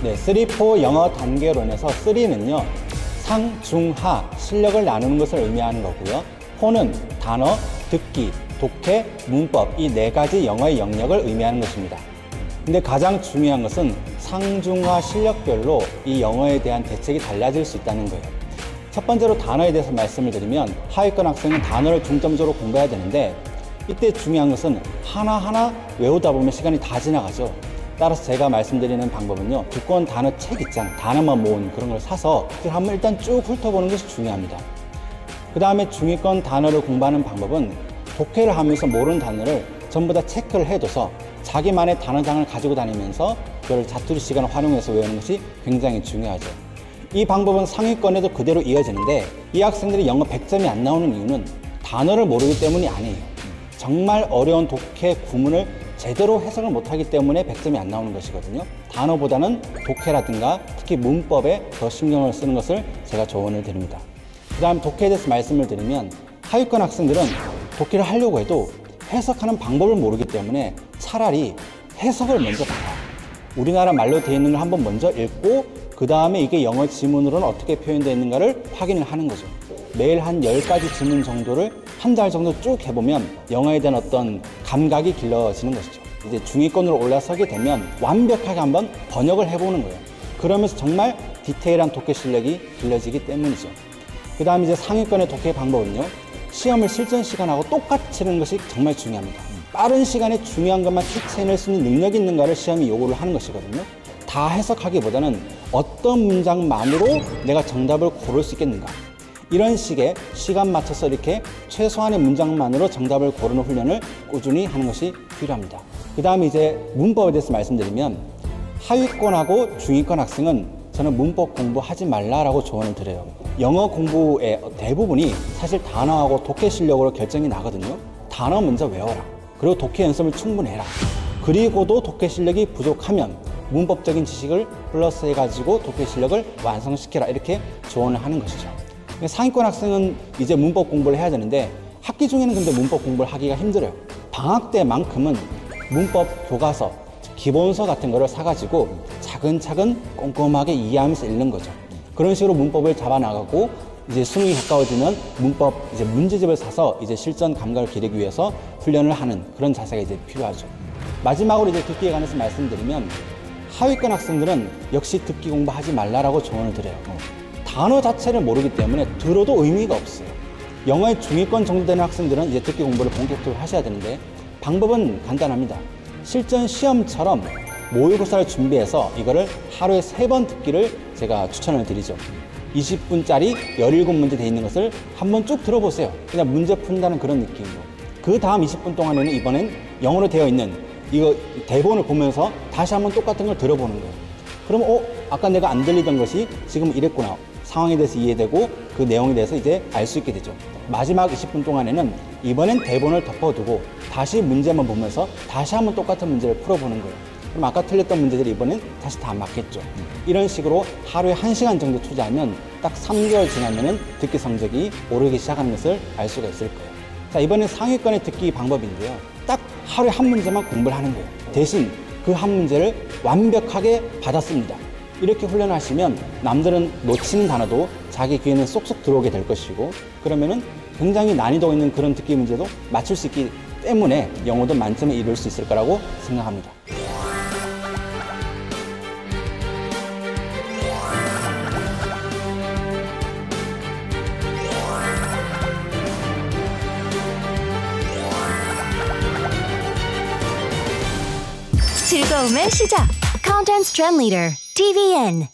네, 3-4 영어 단계론에서 3는요, 상, 중, 하 실력을 나누는 것을 의미하는 거고요. 4는 단어, 듣기, 독해, 문법 이 4가지 영어의 영역을 의미하는 것입니다. 근데 가장 중요한 것은 상중하 실력별로 이 영어에 대한 대책이 달라질 수 있다는 거예요. 첫 번째로 단어에 대해서 말씀을 드리면 하위권 학생은 단어를 중점적으로 공부해야 되는데 이때 중요한 것은 하나하나 외우다 보면 시간이 다 지나가죠. 따라서 제가 말씀드리는 방법은요, 두꺼운 단어 책 있잖아요. 단어만 모은 그런 걸 사서 한번 일단 쭉 훑어보는 것이 중요합니다. 그 다음에 중위권 단어를 공부하는 방법은 독해를 하면서 모르는 단어를 전부 다 체크를 해둬서 자기만의 단어장을 가지고 다니면서 그걸 자투리 시간을 활용해서 외우는 것이 굉장히 중요하죠. 이 방법은 상위권에도 그대로 이어지는데 이 학생들이 영어 100점이 안 나오는 이유는 단어를 모르기 때문이 아니에요. 정말 어려운 독해 구문을 제대로 해석을 못하기 때문에 100점이 안 나오는 것이거든요. 단어보다는 독해라든가 특히 문법에 더 신경을 쓰는 것을 제가 조언을 드립니다. 그 다음 독해에 대해서 말씀을 드리면 하위권 학생들은 독해를 하려고 해도 해석하는 방법을 모르기 때문에 차라리 해석을 먼저 봐요. 우리나라 말로 되어 있는 걸 한번 먼저 읽고 그 다음에 이게 영어 지문으로는 어떻게 표현되어 있는가를 확인을 하는 거죠. 매일 한 10가지 지문 정도를 한 달 정도 쭉 해보면 영어에 대한 어떤 감각이 길러지는 것이죠. 이제 중위권으로 올라서게 되면 완벽하게 한번 번역을 해보는 거예요. 그러면서 정말 디테일한 독해 실력이 길러지기 때문이죠. 그 다음 이제 상위권의 독해 방법은요, 시험을 실전 시간하고 똑같이 치르는 것이 정말 중요합니다. 빠른 시간에 중요한 것만 캐치해낼 수 있는 능력이 있는가를 시험이 요구를 하는 것이거든요. 다 해석하기보다는 어떤 문장만으로 내가 정답을 고를 수 있겠는가, 이런 식의 시간 맞춰서 이렇게 최소한의 문장만으로 정답을 고르는 훈련을 꾸준히 하는 것이 필요합니다. 그 다음에 이제 문법에 대해서 말씀드리면 하위권하고 중위권 학생은 저는 문법 공부하지 말라라고 조언을 드려요. 영어 공부의 대부분이 사실 단어하고 독해 실력으로 결정이 나거든요. 단어 먼저 외워라. 그리고 독해 연습을 충분히 해라. 그리고도 독해 실력이 부족하면 문법적인 지식을 플러스 해가지고 독해 실력을 완성시켜라, 이렇게 조언을 하는 것이죠. 상위권 학생은 이제 문법 공부를 해야 되는데 학기 중에는 근데 문법 공부를 하기가 힘들어요. 방학 때만큼은 문법 교과서, 기본서 같은 거를 사가지고 차근차근 꼼꼼하게 이해하면서 읽는 거죠. 그런 식으로 문법을 잡아나가고 이제 수능이 가까워지면 문법 이제 문제집을 사서 이제 실전 감각을 기르기 위해서 훈련을 하는 그런 자세가 이제 필요하죠. 마지막으로 이제 듣기에 관해서 말씀드리면 하위권 학생들은 역시 듣기 공부하지 말라라고 조언을 드려요. 단어 자체를 모르기 때문에 들어도 의미가 없어요. 영어의 중위권 정도 되는 학생들은 이제 듣기 공부를 본격적으로 하셔야 되는데 방법은 간단합니다. 실전 시험처럼 모의고사를 준비해서 이거를 하루에 3번 듣기를 제가 추천을 드리죠. 20분짜리 17문제 돼 있는 것을 한번 쭉 들어보세요. 그냥 문제 푼다는 그런 느낌으로. 그 다음 20분 동안에는 이번엔 영어로 되어 있는 이거 대본을 보면서 다시 한번 똑같은 걸 들어보는 거예요. 그럼 아까 내가 안 들리던 것이 지금 이랬구나. 상황에 대해서 이해되고 그 내용에 대해서 이제 알 수 있게 되죠. 마지막 20분 동안에는 이번엔 대본을 덮어두고 다시 문제만 보면서 다시 한번 똑같은 문제를 풀어보는 거예요. 그럼 아까 틀렸던 문제들이 이번엔 다시 다 맞겠죠. 이런 식으로 하루에 1시간 정도 투자하면 딱 3개월 지나면은 듣기 성적이 오르기 시작하는 것을 알 수가 있을 거예요. 자, 이번엔 상위권의 듣기 방법인데요. 딱 하루에 한 문제만 공부를 하는 거예요. 대신 그 한 문제를 완벽하게 받았습니다. 이렇게 훈련하시면 남들은 놓치는 단어도 자기 귀에는 쏙쏙 들어오게 될 것이고, 그러면은 굉장히 난이도 있는 그런 듣기 문제도 맞출 수 있기 때문에 영어도 만점에 이룰 수 있을 거라고 생각합니다. 즐거움의 시작. Content Trend Leader, TVN.